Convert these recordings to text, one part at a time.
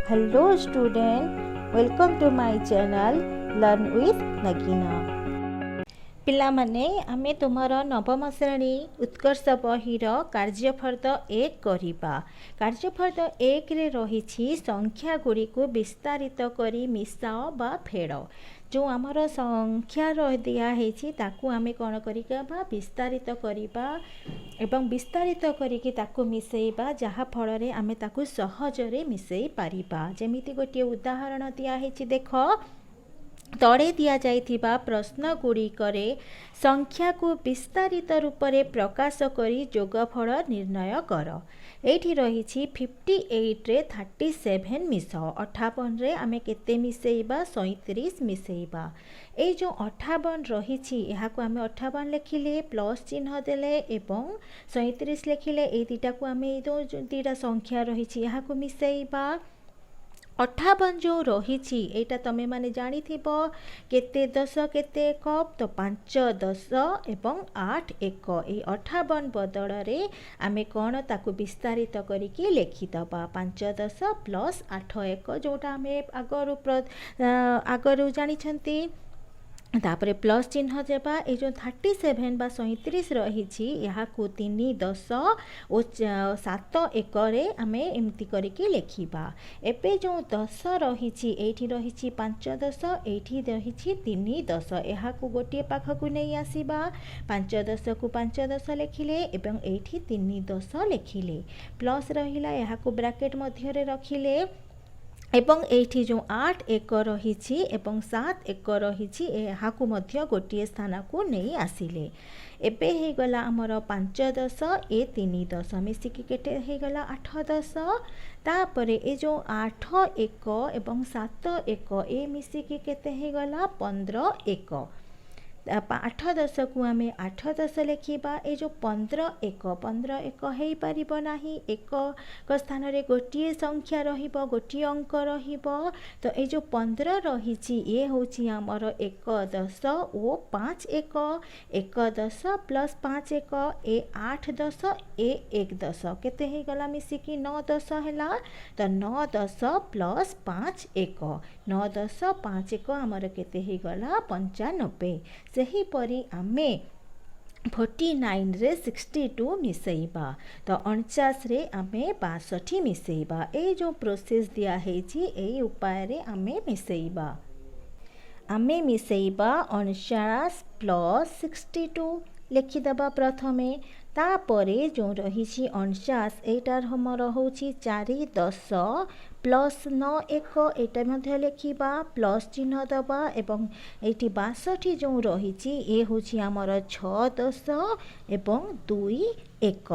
Hello student, welcome to my channel Learn with Nagina। पिलामाने आमे तुमर नवम श्रेणी उत्कर्ष बहिर कार्यफर्द एक करिबा। कार्यफर्द एक रे रही संख्या गुड़ी को विस्तारित करी मिसाओ बा फेड़। जो आमर संख्या दिखाई ताकू आमे कौन करिबा विस्तारित करिबा एवं विस्तारित करिकी ताकू मिसेइबा जहा फल रे आमे ताकू सहजरे मिसेई पारिबा। जेमिति गोटे उदाहरण दिखाई देख तड़े दिया जाइथिबा प्रश्न गुड़िकरे संख्या को विस्तारित रूप से प्रकाश करी जोगफल निर्णय कर। एठी रही 58 रे 37 मिस 58 रे आमे केते मिसेइबा 37 मिसेइबा। ए जो 58 रही को आमे 58 लिखिले प्लस चिन्ह देले एवं 37 लिखिले ए दुटा को आमे जो दुटा संख्या रही को मिसेइबा। 58 जो रही एटा तमे माने जानी थिबो केते 10 केते एक तो 5 10 एवं 8 1 ए 58 बदल रे आमे कोन ताकू विस्तारित करिकी लिखि दबा 5 10 प्लस 8 1 जोटा आमे आगरु जानी छंती। तापरे प्लस चिन्ह देबा ए जो 37 बा 37 रही को 3 10 और 7 1 रे आमे एमती करिकी लिखिबा। एबे जो 10 रही एठी रही 5 10 एठी रही 3 10 एहा को गोटे पाख को नहीं आसीबा 5 10 को 5 10 लिखिले एवं एठी 3 10 लिखिले प्लस रहिला एहा को ब्रैकेट मध्य रे रखिले एवं एठी जो 8 1 रही एवं 7 1 रही को मध्य गोटे स्थान को नहीं आसिले। एबे हे गला हमर 5 10 ए 3 10 मिसिकी केटे हे गला 8 10 तापरे ए जो 8 1 एवं 7 1 ए मिसिकी केते हे गला 15 1 8 10 को आम 8 10 लिखा ए जो 15 1 हो पारिबो नाही एक स्थान रे गोटे संख्या रहिबो गोटे अंक रहिबो। तो ये जो 15 रही ये होची आमर 1 10 ओ 5 1 1 10 प्लस 5 1 ए 8 10 ए 1 10 केते हे गला मिसिकी 9 10 हैला। तो 9 10 प्लस 5 1 9 10 5 1 आमर केते हे गला 95। सही परी आमे 49 रे 62 मिसेइबा। तो 49 रे आमे 62 मिसेइबा। ए जो प्रोसेस दिया हेची ए उपाय रे आमे मिसेइबा। आमे मिसेइबा 49 प्लस 62 लिखिदबा प्रथमे। तापरे जो रही 49 एटार हमर होची 4 10 प्लस 9 1 एटा मध्य लिखिबा प्लस चिन्ह दबा एवं एटी 62 जो रही ए होची हमर 6 10 एवं 2 1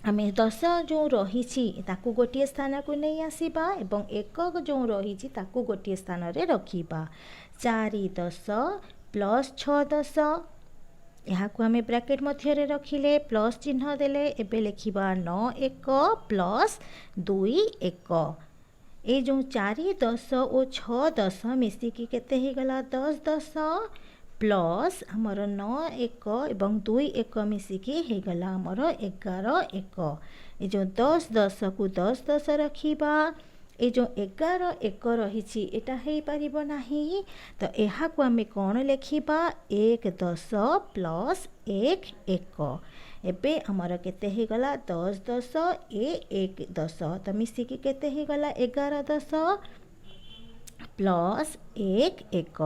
आमे 10 जो रही ताकू गोटे स्थान को नहीं आसीबा एवं 1 जो रही ताकू गोटे स्थान रे रखिबा 4 10 प्लस 6 10 यहाँ को आमे ब्रैकेट मध्य रे रखिले प्लस चिन्ह देले एबे लिखिबा 9 1 प्लस 2 1 ए जो 4 10 और 6 10 मिसिकी केते हे गला 10 10 प्लस हमर 9 1 एवं 2 1 मिसिकी हे गला हमर 11 1 ए जो 10 10 को 10 10 रखिबा ए जो 11 1 रही एटा हे पारिबो नाही। तो एहा को आमे कोन लिखिबा 1 10 प्लस 1 1 एबे हमर केते हे गला 10 10 ए 1 10 तो मिसिकी केते हे गला 11 10 प्लस 1 1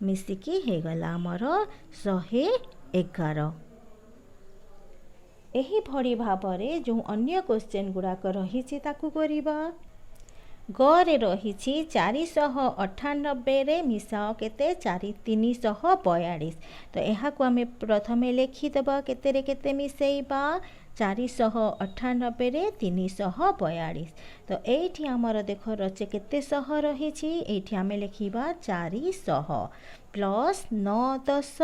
मिसिकी हे गला हमर 111। एही भड़ी भाबरे जो अन्य क्वेश्चन गुड़ाक रही ताकू करिबा। गरे रही 498 रे मिसाओ केते 342। तो यहाँ को आमे प्रथमे लिखिदबा केते रे केते मिसेइबा 498 रे 342। तो एठी हमर देख रचे केते सह रही एठी आमे लिखिबा 400 प्लस 9 10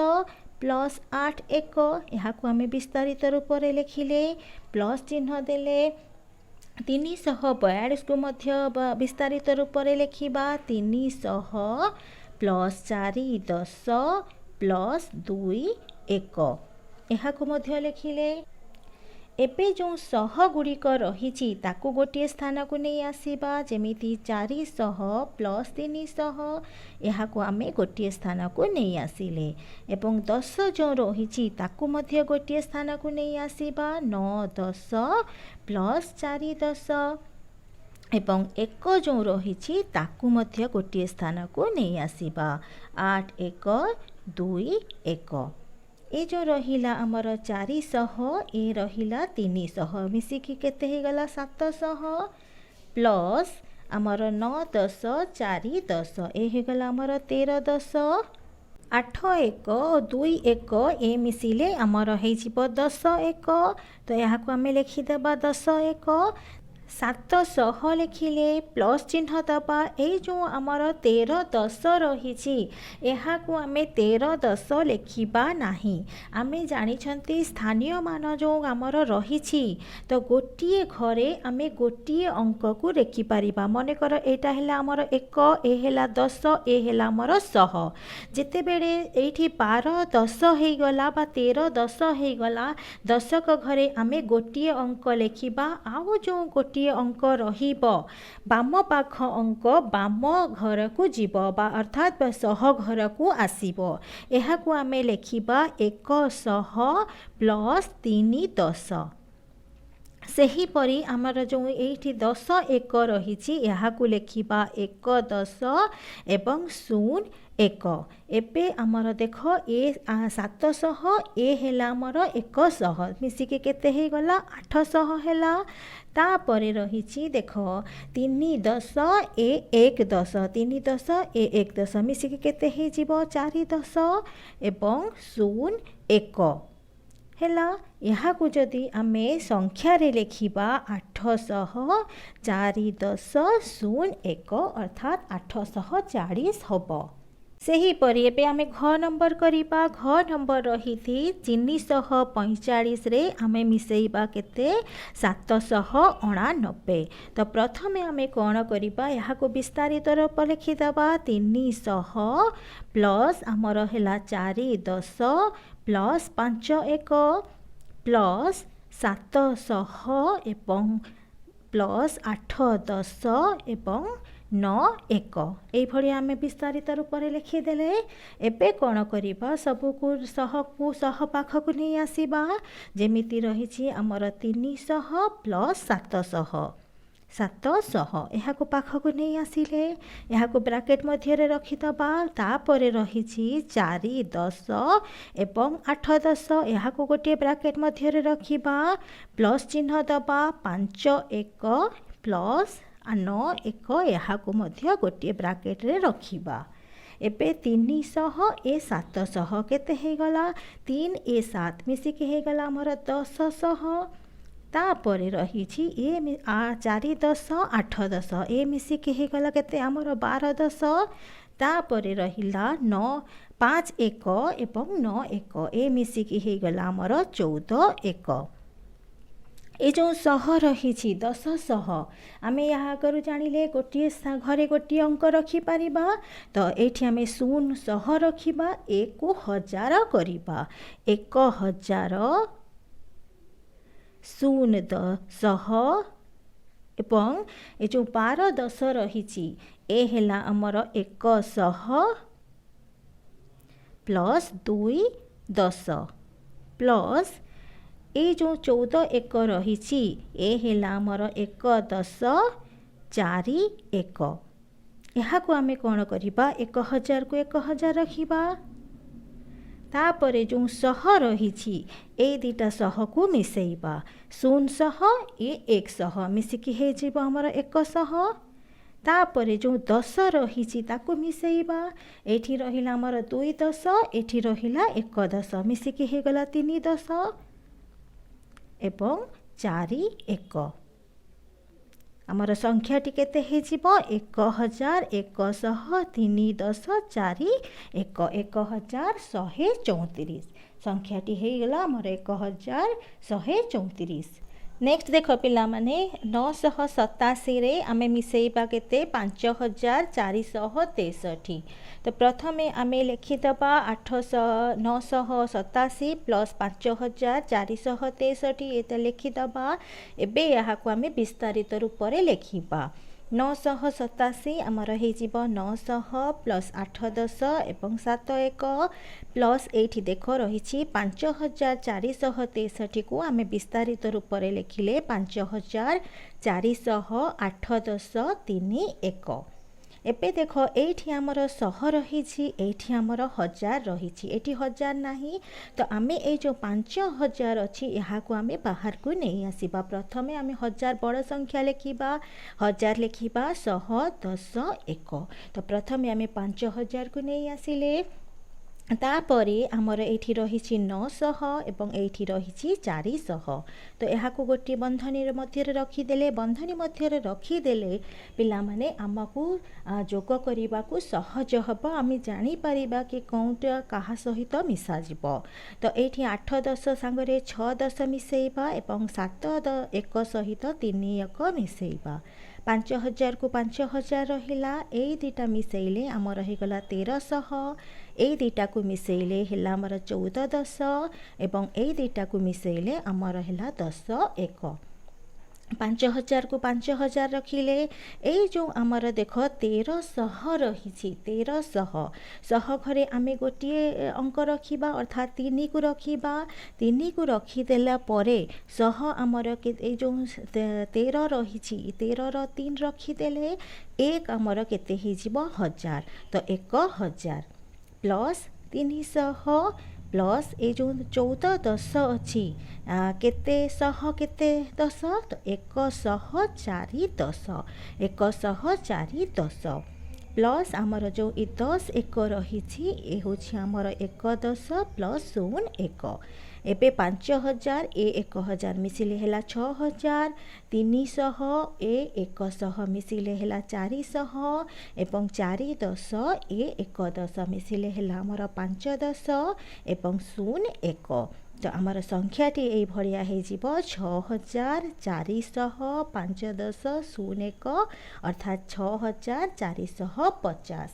प्लस 8 1 यहाँ को आमे विस्तारित रूप रे लिखिले प्लस चिन्ह देले 342 को मध्य विस्तारित रूप से लिखिबा 300 प्लस 4 10 प्लस 2 1 यहाँ को मध्य लिखिले एबे जो शह गुड़िक रही ताकू गोटे स्थान को नहीं आसीबा जेमिति 400 प्लस 300 यहाकू आमे गोटे स्थान को नहीं आसिले एवं 10 जो रही ताकू मध्य गोटे स्थान को नहीं आसीबा 9 10 प्लस 4 10 एवं 1 जो रही ताकू मध्य गोटे स्थान को नहीं आसीबा 8 1 2 1 ए जो रहिला आमर 400 ए रहिला 300 मिसिकी केते हे गला 700 प्लस आमर 9 10 4 10 ए हे गला आमर 13 10 8 1 2 1 ए मिसिले आमर हे जिवो 10 1 तो यहाँ को आमे लिखिदेबा 10 1 700 लिखिले प्लस चिन्ह दबा ए जो आमर 13 10 रही यहाँ आमे 13 10 लिखिबा नाही आमे जानिछंती स्थानीय मान जो आमर रही तो गोटिए घरे आमे गोटिए अंक को लिखि पारिबा मन कर एटा हैला आमर 1 ए हैला 10 ए हैला आमर 100 जेते बेले एठी 12 10 हे गला बा 13 10 हे गला दशक घरे आमे गोटिए अंक लिखिबा आउ जो गोटिए अंक रहिबो बाम पाख अंक बाम घर को जीव बा अर्थात शह घर को आसीबो एहा को आमे लेखिबा 100 प्लस 3 10 सेहीपरि आमर जो एठी 10 1 रही यहाँ को लेखिबा 1 10 एवं 0 1 एबे आमर देख ए 700 ए हेला आमर 100 मिसिके केते हे गला 800 हेला तापरे रही देख 3 10 ए 1 10 3 10 ए 1 10 मिसिके केते हे जिवो 4 10 एवं 0 1 हेला यहाँ को जदि आमे संख्यार लिखिबा 800 4 10 0 1 अर्थात 840 होबो सेहीपरि एबे आमे घ नंबर करिबा घ नंबर रही 345 रे आमे मिसेइबा केते 789 तो प्रथमे आमे कोन करिबा यहाँ को विस्तारित रूप लिखिदबा 300 प्लस आमर हैला 4 10 प्लस 5 1 प्लस 700 एवं प्लस 8 10 एवं 9 1 ये आमे विस्तारित रूप में लिखिदेले एबे कौन करवा सबको सह पाख को नहीं आसीबा जेमिति रही आमर 300 प्लस 700 यहाँ को पाख को नहीं आसिले यहाँ को ब्राकेट मध्य रखिदबा तापर रही 4 10 एवं 8 10 यहाँ को गोटे ब्राकेट मध्य रखिबा प्लस चिन्ह दबा 5 1 प्लस 9 1 यहाँ को मध्य गोटे ब्राकेट रे रखिबा एबे 300 ए 700 केते हे गला 3 ए 7 मिसिके हे गला हमर 1000 तापरे रही ए 4 10 8 10 ए मिसिके हे गला केते हमर 12 10 तापरे रहिला 9 5 1 एवं 9 1 ए मिसिके हे गला हमर 14 1 ये जो सह रही 10 आमे यहाँ करू जानिले गोटे घरे गोटे अंक रखिपर तो ये आमे 0 सह रखा 1000 करवा 1000 0 10 एवं ये जो 12 10 रही ए हेला आमर 100 प्लस 2 10 प्लस ये जो 14 1 रही ए हेला आमर 1 10 4 1 यहाँ को आमे कौन करवा 1000 को 1000 रखिबा तापरे जो सह रही ए दीटा सह को मिसेइबा 0 ए 100 मिसिकी हे जीव हमर 100 तापरे जो 10 रही ताको मिसेइबा एठी रहिला हमर 2 10 एठी रहिला 1 10 मिसिकी हे गला 3 10 एवं 4 1 आमर संख्याटी केते हे जीवो 1000 100 3 10 4 1 1134 संख्याटी हे गला आमर 1134 नेक्स्ट देख पिला माने 987 रे आमे मिसेइबा केते 5463 तो प्रथमे आमे लिखिदबा 987 प्लस 5463 एते लिखिदबा। एबे याहाको आमे विस्तारित रूप रे लिखिबा। 987 आमर हो 900 प्लस 810 एवं 71 प्लस एठी देख रही 5463 को आमे विस्तारित रूप से लिखिले 5408 एबे देख एठी आमर 100 रही एठी आमर 1000 रही एठी 1000 नहीं तो आमे ए जो 5000 अच्छी यहाँ को आमे बाहर को नहीं आसीबा। प्रथमे आमे 1000 बड़ संख्या लिखिबा 1000 लिखिबा 100 10 1 तो प्रथमे आमे 5000 को नहीं आसिले तापरे आमर एठी रही 900 एवं एठी रही 400 तो यहाँ को गोटे बंधनी मध्य रखीदे बंधनी मध्य रखीदे पिला माने आमको जोग करने को सहज हम आम जापर कि कौटा क्या सहित मिसा जीव तो ये 8 10 सांगरे 6 10 मिसेइबा एवं 7 1 सहित 3 1 मिसेइबा। 5000 को 5000 रहिला ए दुटा मिसेइले आमर होगला 1300 ए दुटा को मिसेइले हेला आमर 14 10 एवं ए दुटा को मिसेइले आमर हेला 10 1। 5000 को 5000 रखिले ए जो आमर देख 1300 रही 1300 शह घरे आमे गोटे अंक रखिबा अर्थात 3 को रखिबा 3 को रखीदेला परे शह आमर ए जो 13 रही 13 रो 3 रखीदेले एक आमर केते ही जीवो 1000 तो 1000 प्लस 300 प्लस ए जो 14 10 अच्छी केते सह केते 10 तो 104 10 104 10 प्लस आमर जो 10 1 रही ए हूँ आमर 1 10 प्लस 0 1 एबे 5000 ए 1000 मिसिले हेला 6000 300 ए 100 मिसिले हेला 400 एवं 4 10 ए 1 10 मिसिले हेला आमर 5 10 एवं 0 1 तो आमर संख्याटी ये भलिया हो 6400 5 10 0 1 अर्थात 6450।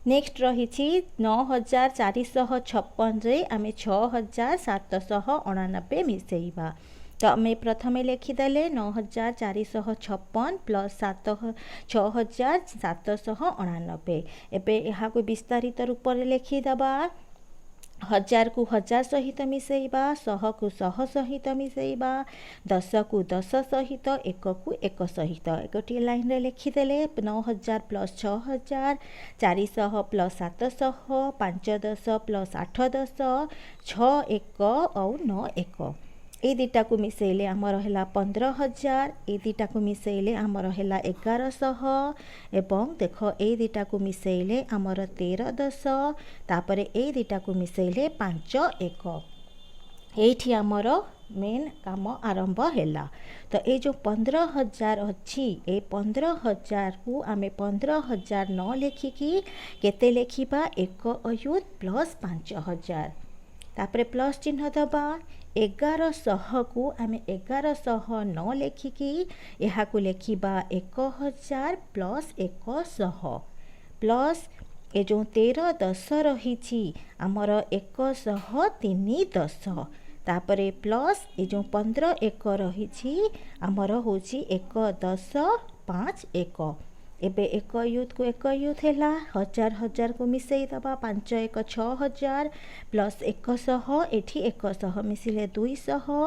नेक्स्ट रही 9456 रे आमे 6789 मिसेइबा तो आम प्रथमे लिखिदेले 9456 प्लस 6789 एबे यहाँ को विस्तारित रूप से लिखिदबा। 1000 को 1000 सहित मिसेइबा 100 को 100 सहित मिसेइबा 10 को 10 सहित 1 को 1 सहित गोटे लाइन रे लिखिदेले 9000 प्लस 6000 400 प्लस 700 5 10 प्लस 8 10 6 1 और 9 1 ए दुटा को मिसेइले आमर है 15000 ए दुटा को मिसेइले आमर है 1100 एवं देख ए दुटा को मिसेइले आमर 13 10 तापर ए दुटा को मिसेइले 5 1 एठी आमर मेन काम आरंभ हैला। तो ये जो 15000 अच्छी ए 15000 को आम 15000 न लिखिकी केते लिखिबा 1 अयुत प्लस 5000 तापर प्लस चिन्ह दबा 1100 को आम 1100 न लिखिकी यहाँ को लिखिबा 1000 प्लस 100 प्लस ए जो 13 10 रही आमर 103 10 तापर प्लस ए जो 15 1 रही आमर हूँ 1 10 5 1 एबे 1 यूथ को 1 यूथ है 1000 1000 को मिसई दबा 5 1 6000 प्लस 100 एठी 100 मिसिले 200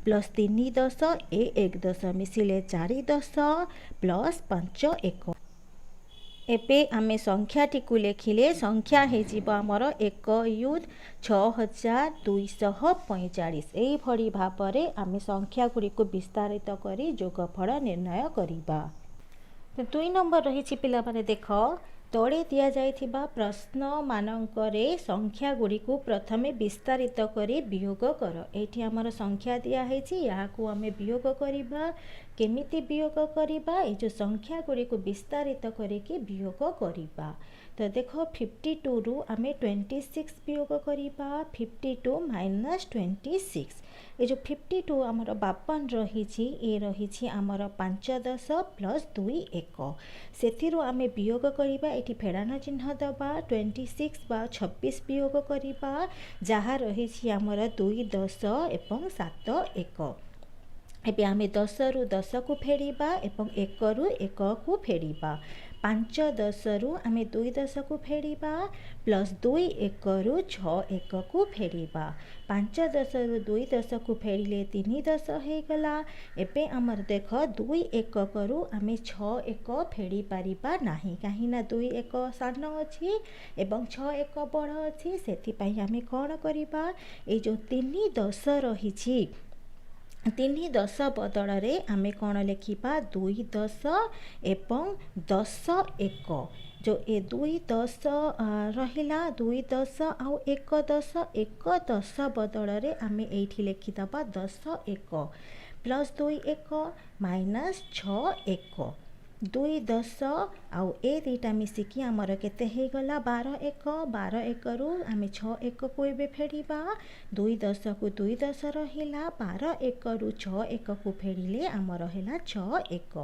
प्लस 3 10 ए 1 10 मिसिले 4 10 प्लस 5 1 एबे आमे संख्याटी को लिखिले संख्या हे जीव आमर 1 यूथ 6245 एई भली भाबरे आमे संख्या गुडी को विस्तारित करी जोगफल निर्णय करिबा। 2 नंबर रही पिला माने देख तले दि जाइथिबा प्रश्न मानकरे संख्या गुडी को प्रथमे विस्तारित करी वियोग कर। एठी आमर संख्या दिया हेछि या को आमे वियोग करिबा केमिति वियोग करिबा ए जो संख्या गुड़ी को विस्तारित करिके वियोग करिबा। तो देख 52 रु आमे 26 वियोग करिबा 52 माइनस 26 ये जो 52 आमर 52 रही ये रही आमर 5 10 प्लस 2 1 से आमे वियोग करिबा एठी फेड़ान चिन्ह दबा 26 बा 26 वियोग करिबा जहाँ रही आमर 2 10 एवं 7 1 एबे आमे 10 रु 10 को फेड़िबा एवं 1 रु 1 को फेड़िबा 5 10 रु आमे 2 10 को फेड़िबा प्लस 2 1 रु 6 1 को फेड़िबा 5 10 रु 2 10 को फेड़िले 3 10 हो गला। एबे आमर देख 2 1 रु आमे 6 1 फेड़ी पारिबा नाही काहे ना 2 1 सान अछि एवं 6 1 बड़ अछि सेति पई आमे कोन करिबा ए जो 3 10 रही 3 10 बदल रे आमे कौन लिखिबा 2 10 एवं 10 1 जो ए 2 10 रहिला 2 10 आउ 1 10 1 10 बदल रे आमे एठी लिखिदबा 10 1 प्लस 2 1 माइनस 6 1 2 10 आउ ए दुईटा मिसिकी आमर केते हे गला 12 1 12 1 रु आमे 6 1 को एबे फेड़िबा 2 10 को 2 10 रहिला 12 1 रु 6 1 को फेड़िले आमर हैला 6 1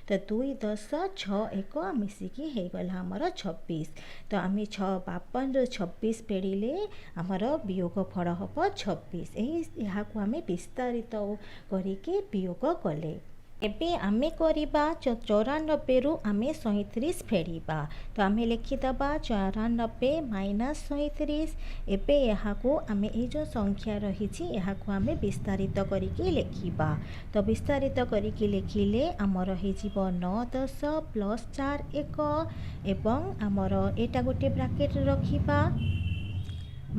तो 2 10 6 1 मिसिकी हे गला आमर 26 तो आमे 6 52 रु 26 फेड़िले आमर वियोग फल हब 26 एही यहाँ को आमे विस्तारित करिके वियोग कले। एबे आमे करिबा 94 रु आमे 37 फेड़िबा तो आमे लिखिदबा 94 माइनस 37 एबे यहाँ को आमे ए जो संख्या रही यहाँ को आमे विस्तारित करिके लिखिबा तो विस्तारित करिके लिखिले आमर हे जीवो 9 10 प्लस 4 1 एवं आमर एटा गोटे ब्रैकेट रखिबा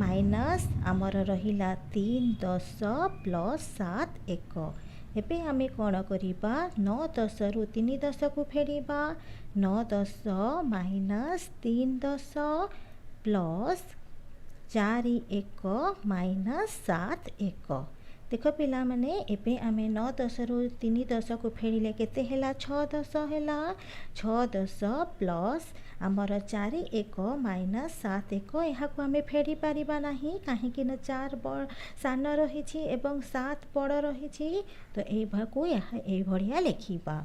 माइनस आमर रहिला 3 10 प्लस 7 1 एबे आमे कौन करिबा 9 10 रु 3 10 को फेड़िबा 9 10 माइनस 3 10 प्लस 4 1 माइनस 7 1 देख पिला माने एबे आमे 9 10 रु 3 10 को फेड़िले केते हेला 6 10 हेला 6 10 प्लस आमर 4 1 माइनस 7 1 यहाँ को आमे फेड़ी पारिबा नाही काहे कि न 4 बड़ सान रही एवं 7 बड़ रही तो ए भाको यहाँ ए भड़िया लिखिबा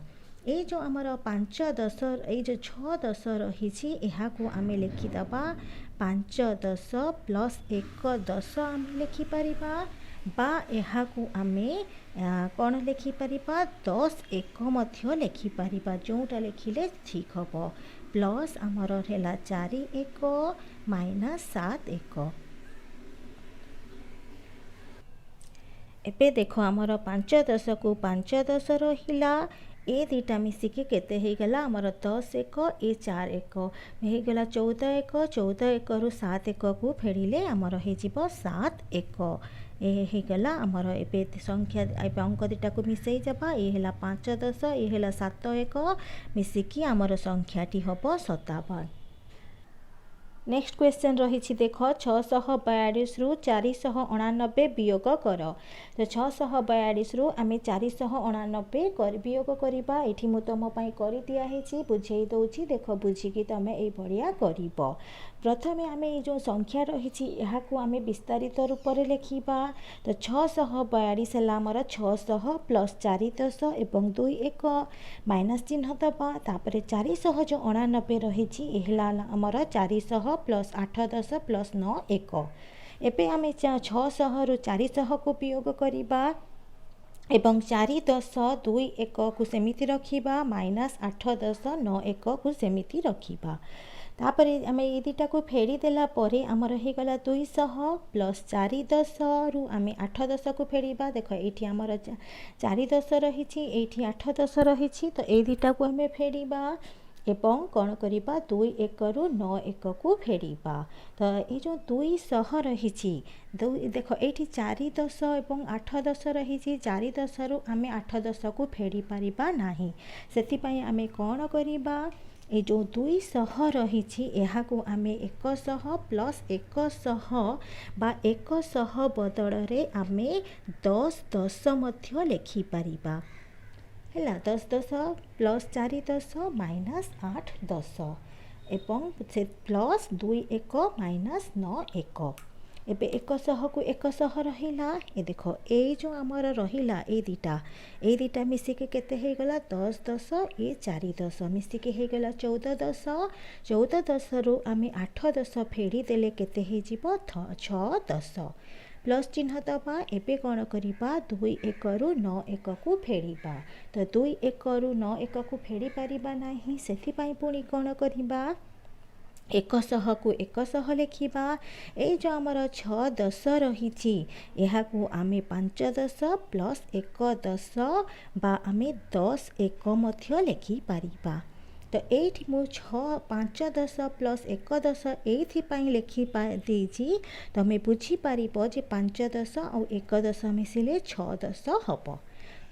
ए जो आमर 5 10 ए जो 6 10 रही यहाँ को आमे लिखिदबा 5 10 प्लस 1 10 आमे लिखि पारिबा बा यहाँ को आमे कौन लिखिपारिबा 10 1 मध्य लिखिपारिबा जोटा लिखिले ठीक हबो प्लस आमर हेला 4 1 माइनस 7 1 एबे देखो आमर 5 10 को 5 10 रहिला ए दुईटा मिसिकी केते हे गला आमर 10 1 ए 4 1 हे गला 14 1 14 1 रु 7 1 को फेड़िले आमर हे जीवो 7 1 ए हे गला आमर एबे संख्या एबे अंक दुटा को मिसई जाबा ए हेला 5 10 ए हेला 7 1 मिसिकी आमर संख्याटी हबो 57। नेक्स्ट क्वेश्चन रही देख 642 रु 489 वियोग कर तो 642 रु आमे 489 वियोग करबा एठी मु तुम पई करि दिया हेछि बुझेई दउछि देख बुझिकी तमे ए भड़िया करिवो प्रथमे आमे ए जो संख्या रही यहाँ को आमे विस्तारित रूप में लिखिबा तो 642 है आमर 600 प्लस 4 10 एवं 2 1 माइनस चिन्ह दबा तापर 400 जो 89 रही आमर 400 प्लस 8 10 प्लस 9 1 एबे आमे 600 रु 400 को वियोग करिबा एवं 4 10 2 1 को सेमिति रखिबा माइनस 8 10 9 1 को सेमिति रखिबा तापर आम ये दुटा को फेड़ी देला परे आमर हो गला 200 प्लस 4 10 रु आम 8 10 को फेड़बा देख ये आमर 4 10 रही 8 10 रही तो ये दुटा को आम फेड़बा एवं कौन करबा 2 1 रु 9 1 को फेड़बा तो ये जो 200 रही देख ये 4 10 एवं 8 10 रही 4 10 रु आम 8 10 को फेड़ी पारिबा नाही सेति आम कौन करबा ये जो 200 रही यहाँ को आम 100 प्लस 100 बा 100 बदल रे आम 10 10 मध्य लिखिपारिबा ହେଲା 10 10 ପ୍ଲସ୍ 4 10 ମାଇନସ୍ 8 10 ଏବଂ ସେ ପ୍ଲସ୍ 2 1 ମାଇନସ୍ 9 1। ଏବେ 100 କୁ 100 ରହିଲା। ଏ ଦେଖ ଏଇ ଯେଉଁ ଆମର ରହିଲା ଏଇ ଦୁଇଟା ମିଶିକି କେତେ ହେଇଗଲା 10 10 ଏ 4 10 ମିଶିକି ହେଇଗଲା 14 10। 14 10ରୁ ଆମେ 8 10 ଫେଡ଼ି ଦେଲେ କେତେ ହେଇଯିବ 6 10। ପ୍ଲସ୍ ଚିହ୍ନ ଦେବା। ଏବେ କ'ଣ କରିବା 2 1ରୁ 9 1କୁ ଫେଡ଼ିବା। ତ 2 1ରୁ 9 1କୁ ଫେଡ଼ି ପାରିବା ନାହିଁ, ସେଥିପାଇଁ ପୁଣି କ'ଣ କରିବା 100କୁ 100 ଲେଖିବା। ଏଇ ଯେଉଁ ଆମର 6 10 ରହିଛି ଏହାକୁ ଆମେ 5 10 ପ୍ଲସ୍ 1 10 ବା ଆମେ 10 1 ମଧ୍ୟ ଲେଖିପାରିବା। ତ ଏଇଠି ମୁଁ 5 10 ପ୍ଲସ୍ 1 10 ଏଇଥିପାଇଁ ଲେଖି ଦେଇଛି, ତୁମେ ବୁଝିପାରିବ ଯେ 5 10 ଆଉ 1 10 ମିଶିଲେ 6 10 ହେବ।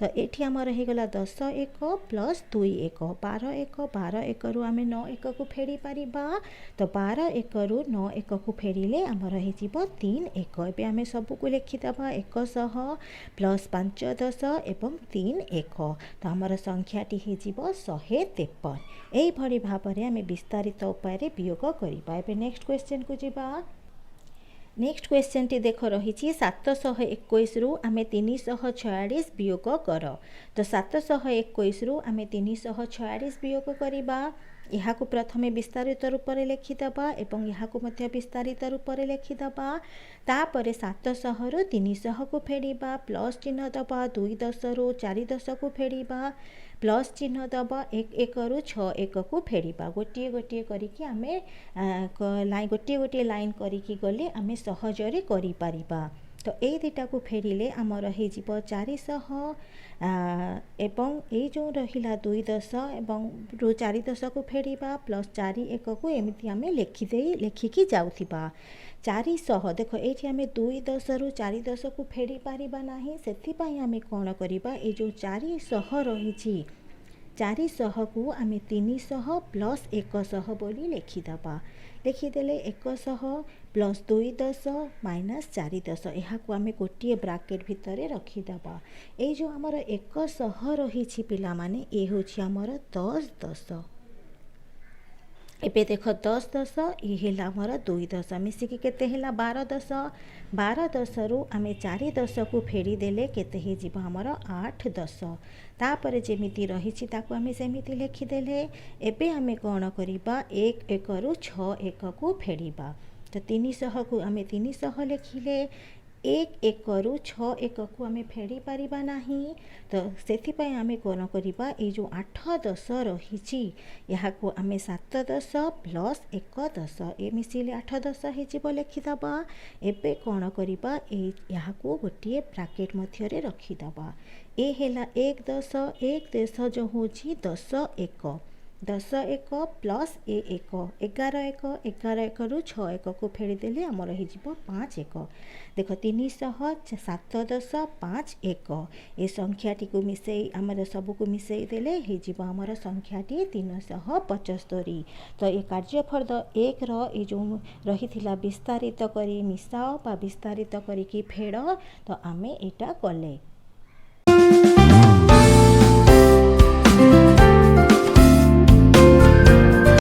ତ ଏଠି ଆମର ହେଇଗଲା 10 1 ପ୍ଲସ୍ 2 1 12 1 12 1ରୁ ଆମେ 9 1କୁ ଫେଡ଼ି ପାରିବା। ତ 12 1ରୁ 9 1କୁ ଫେଡ଼ିଲେ ଆମର ହେଇଯିବ 3 1। ଏବେ ଆମେ ସବୁକୁ ଲେଖିଦେବା 100 ପ୍ଲସ୍ 5 10 ଏବଂ 3 1। ତ ଆମର ସଂଖ୍ୟାଟି ହେଇଯିବ 153। ଏଇଭଳି ଭାବରେ ଆମେ ବିସ୍ତାରିତ ଉପାୟରେ ବିୟୋଗ କରିବା। ଏବେ ନେକ୍ସଟ କ୍ୱେଶ୍ଚନକୁ ଯିବା। ନେକ୍ସଟ କ୍ୱେଶ୍ଚନଟି ଦେଖ ରହିଛି 721ରୁ ଆମେ 346 ବିୟୋଗ କର। ତ 721ରୁ ଆମେ 346 ବିୟୋଗ କରିବା। ଏହାକୁ ପ୍ରଥମେ ବିସ୍ତାରିତ ରୂପରେ ଲେଖିଦେବା ଏବଂ ଏହାକୁ ମଧ୍ୟ ବିସ୍ତାରିତ ରୂପରେ ଲେଖିଦେବା। ତାପରେ 700ରୁ 300କୁ ଫେଡ଼ିବା। ପ୍ଲସ୍ ଚିହ୍ନ ଦେବା। 2 10ରୁ 4 10କୁ ଫେଡ଼ିବା। ପ୍ଲସ୍ ଚିହ୍ନ ଦେବା। 1 1ରୁ 6 1କୁ ଫେଡ଼ିବା। ଗୋଟିଏ ଗୋଟିଏ କରିକି ଆମେ ଗୋଟିଏ ଲାଇନ୍ କରିକି ଗଲେ ଆମେ ସହଜରେ କରିପାରିବା। ତ ଏଇ ଦୁଇଟାକୁ ଫେରିଲେ ଆମର ହେଇଯିବ 400 ଏବଂ ଏଇ ଯେଉଁ ରହିଲା 2 10 ଏବଂ 4 10କୁ ଫେରିବା ପ୍ଲସ୍ 4 1କୁ ଏମିତି ଆମେ ଲେଖିକି ଯାଉଥିବା। 400 ଦେଖ ଏଇଠି ଆମେ 2 10ରୁ 4 10କୁ ଫେରି ପାରିବା ନାହିଁ, ସେଥିପାଇଁ ଆମେ କ'ଣ କରିବା ଏଇ ଯେଉଁ 400 ରହିଛି 400କୁ ଆମେ 300 ପ୍ଲସ୍ 100 ବୋଲି ଲେଖିଦେବା। ଲେଖିଦେଲେ 100 ପ୍ଲସ୍ 2 10 ମାଇନସ୍ 4 10 ଏହାକୁ ଆମେ ଗୋଟିଏ ବ୍ରାକେଟ୍ ଭିତରେ ରଖିଦେବା। ଏଇ ଯେଉଁ ଆମର 100 ରହିଛି ପିଲାମାନେ ଏ ହେଉଛି ଆମର 10 10। ଏବେ ଦେଖ 10 10 ଏ ହେଲା ଆମର 2 10 ମିଶିକି କେତେ ହେଲା 12 10। 12 10ରୁ ଆମେ 4 10କୁ ଫେରିଦେଲେ କେତେ ହେଇଯିବ ଆମର 8 10। ତାପରେ ଯେମିତି ରହିଛି ତାକୁ ଆମେ ସେମିତି ଲେଖିଦେଲେ। ଏବେ ଆମେ କ'ଣ କରିବା 1 1ରୁ 6 1କୁ ଫେଡ଼ିବା। ତ 300କୁ ଆମେ 300 ଲେଖିଲେ। 1 1ରୁ 6 1କୁ ଆମେ ଫେଡ଼ି ପାରିବା ନାହିଁ, ତ ସେଥିପାଇଁ ଆମେ କ'ଣ କରିବା ଏଇ ଯେଉଁ 8 10 ରହିଛି ଏହାକୁ ଆମେ 7 10 ପ୍ଲସ୍ 1 10 ଏ ମିଶିଲେ 8 10 ହେଇଯିବ ଲେଖିଦେବା। ଏବେ କ'ଣ କରିବା ଏହାକୁ ଗୋଟିଏ ବ୍ରାକେଟ୍ ମଧ୍ୟରେ ରଖିଦେବା। ଏ ହେଲା 1 10 1 10 ଯେଉଁ ହେଉଛି 10 1 10 1 ପ୍ଲସ୍ 1 11 1 11 1ରୁ 6 1କୁ ଫେଡ଼ିଦେଲେ ଆମର ହେଇଯିବ 5 1। ଦେଖ 300 7 10 5 1 ଏ ସଂଖ୍ୟାଟିକୁ ମିଶାଇ ଆମର ସବୁକୁ ମିଶାଇ ଦେଲେ ହେଇଯିବ ଆମର ସଂଖ୍ୟାଟି 375। ତ ଏ କାର୍ଯ୍ୟଫଳ 1ର ଏ ଯେଉଁ ରହିଥିଲା ବିସ୍ତାରିତ କରି ମିଶାଅ ବା ବିସ୍ତାରିତ କରିକି ଫେଡ଼, ତ ଆମେ ଏଇଟା କଲେ।